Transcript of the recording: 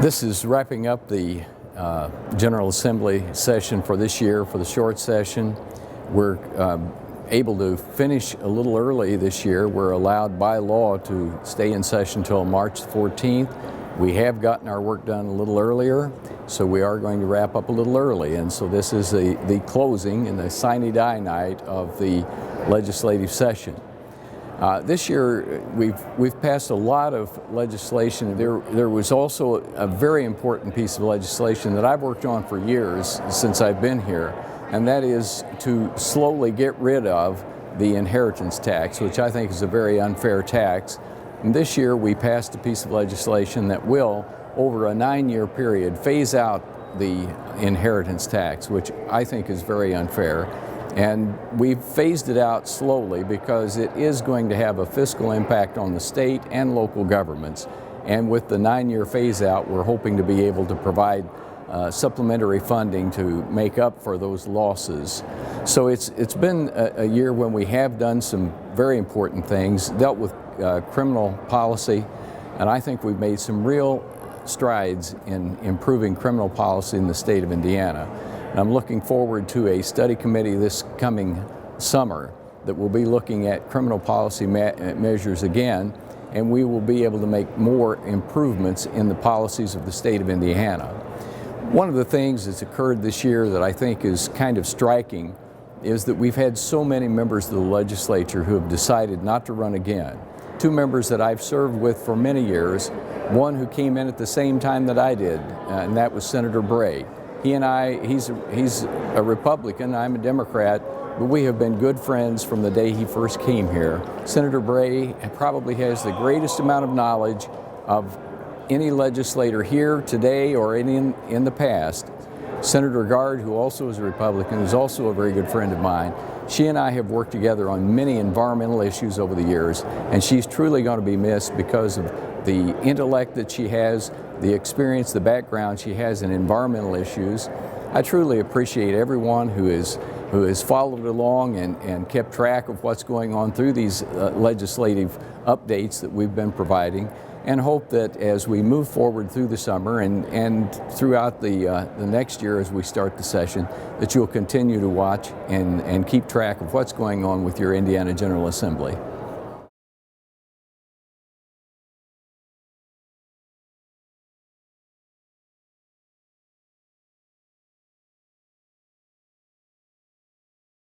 This is wrapping up the General Assembly session for this year, for the short session. We're able to finish a little early this year. We're allowed by law to stay in session until March 14th. We have gotten our work done a little earlier, so we are going to wrap up a little early. And so this is the closing and the sine die night of the legislative session. This year, we've passed a lot of legislation. There was also a very important piece of legislation that I've worked on for years since I've been here, and that is to slowly get rid of the inheritance tax, which I think is a very unfair tax. And this year, we passed a piece of legislation that will, over a 9-year period, phase out the inheritance tax, which I think is very unfair. And we've phased it out slowly because it is going to have a fiscal impact on the state and local governments. And with the 9-year phase out, we're hoping to be able to provide supplementary funding to make up for those losses. So it's been a year when we have done some very important things, dealt with criminal policy, and I think we've made some real strides in improving criminal policy in the state of Indiana. And I'm looking forward to a study committee this coming summer that will be looking at criminal policy measures again, and we will be able to make more improvements in the policies of the state of Indiana. One of the things that's occurred this year that I think is kind of striking is that we've had so many members of the legislature who have decided not to run again. 2 members that I've served with for many years, one who came in at the same time that I did, and that was Senator Bray. He and I, he's a Republican, I'm a Democrat, but we have been good friends from the day he first came here. Senator Bray probably has the greatest amount of knowledge of any legislator here today or in the past. Senator Gard, who also is a Republican, is also a very good friend of mine. She and I have worked together on many environmental issues over the years, and she's truly going to be missed because of the intellect that she has, the experience, the background she has in environmental issues. I truly appreciate everyone who has followed along and kept track of what's going on through these legislative updates that we've been providing, and hope that as we move forward through the summer and throughout the next year as we start the session, that you'll continue to watch and keep track of what's going on with your Indiana General Assembly.